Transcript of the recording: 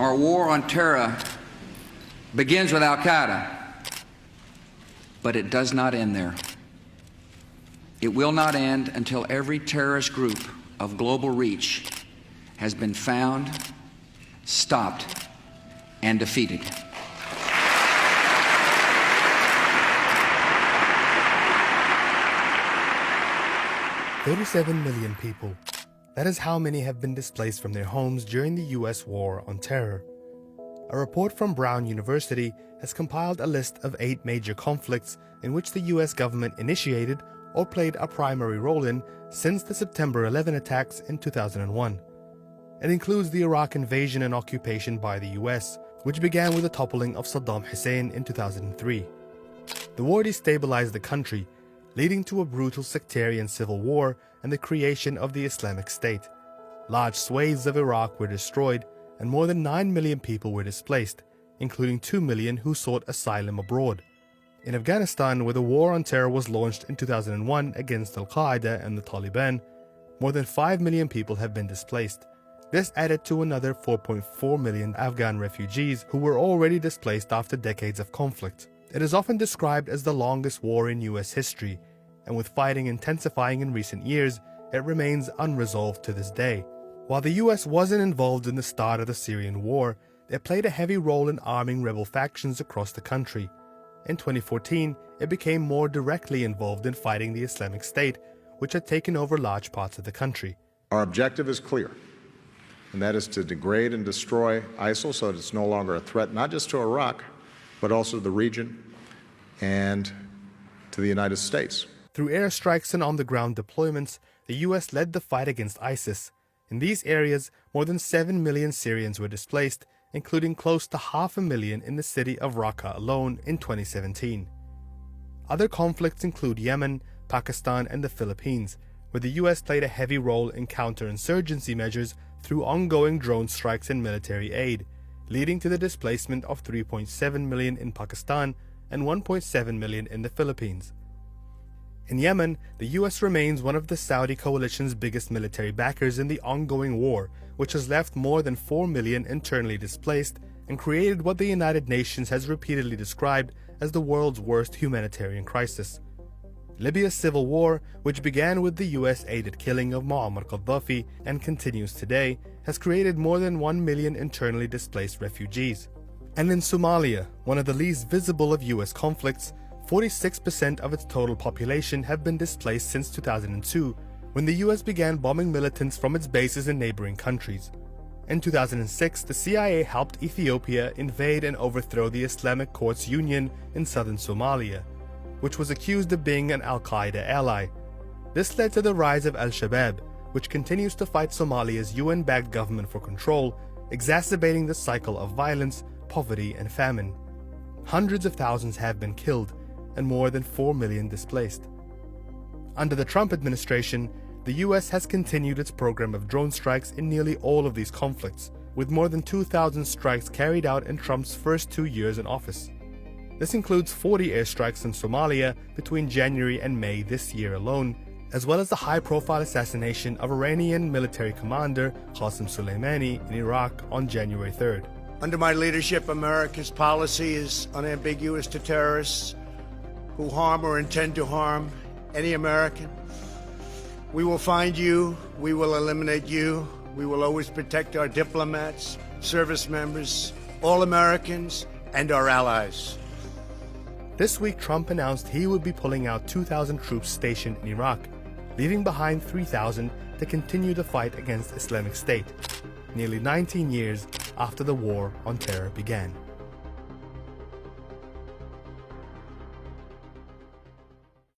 Our war on terror begins with Al-Qaeda, but it does not end there. It will not end until every terrorist group of global reach has been found, stopped, and defeated. 37 million people. That is how many have been displaced from their homes during the U.S. war on terror. A report from Brown University has compiled a list of 8 major conflicts in which the U.S. government initiated or played a primary role in since the September 11 attacks in 2001. It includes the Iraq invasion and occupation by the U.S., which began with the toppling of Saddam Hussein in 2003. The war destabilized the country, leading to a brutal sectarian civil war and the creation of the Islamic State. Large swathes of Iraq were destroyed, and more than 9 million people were displaced, including 2 million who sought asylum abroad. In Afghanistan, where the war on terror was launched in 2001 against Al-Qaeda and the Taliban, more than 5 million people have been displaced. This added to another 4.4 million Afghan refugees who were already displaced after decades of conflict. It is often described as the longest war in U.S. history, and with fighting intensifying in recent years, it remains unresolved to this day. While the U.S. wasn't involved in the start of the Syrian war, it played a heavy role in arming rebel factions across the country. In 2014, it became more directly involved in fighting the Islamic State, which had taken over large parts of the country. Our objective is clear, and that is to degrade and destroy ISIL so that it's no longer a threat not just to Iraq, but also to the region and to the United States. Through airstrikes and on-the-ground deployments, the U.S. led the fight against ISIS. In these areas, more than 7 million Syrians were displaced, including close to 500,000 in the city of Raqqa alone in 2017. Other conflicts include Yemen, Pakistan, and the Philippines, where the U.S. played a heavy role in counterinsurgency measures through ongoing drone strikes and military aid, leading to the displacement of 3.7 million in Pakistan and 1.7 million in the Philippines. In Yemen, the U.S. remains one of the Saudi coalition's biggest military backers in the ongoing war, which has left more than 4 million internally displaced and created what the United Nations has repeatedly described as the world's worst humanitarian crisis. Libya's civil war, which began with the US-aided killing of Muammar Gaddafi and continues today, has created more than 1 million internally displaced refugees. And in Somalia, one of the least visible of US conflicts, 46% of its total population have been displaced since 2002, when the US began bombing militants from its bases in neighboring countries. In 2006, the CIA helped Ethiopia invade and overthrow the Islamic Courts Union in southern Somalia, which was accused of being an Al-Qaeda ally. This led to the rise of Al-Shabaab, which continues to fight Somalia's UN-backed government for control, exacerbating the cycle of violence, poverty, and famine. Hundreds of thousands have been killed, and more than 4 million displaced. Under the Trump administration, the US has continued its program of drone strikes in nearly all of these conflicts, with more than 2,000 strikes carried out in Trump's first 2 years in office. This includes 40 airstrikes in Somalia between January and May this year alone, as well as the high-profile assassination of Iranian military commander Qasem Soleimani in Iraq on January 3rd. Under my leadership, America's policy is unambiguous to terrorists who harm or intend to harm any American. We will find you, we will eliminate you, we will always protect our diplomats, service members, all Americans, and our allies. This week, Trump announced he would be pulling out 2,000 troops stationed in Iraq, leaving behind 3,000 to continue the fight against Islamic State, nearly 19 years after the war on terror began.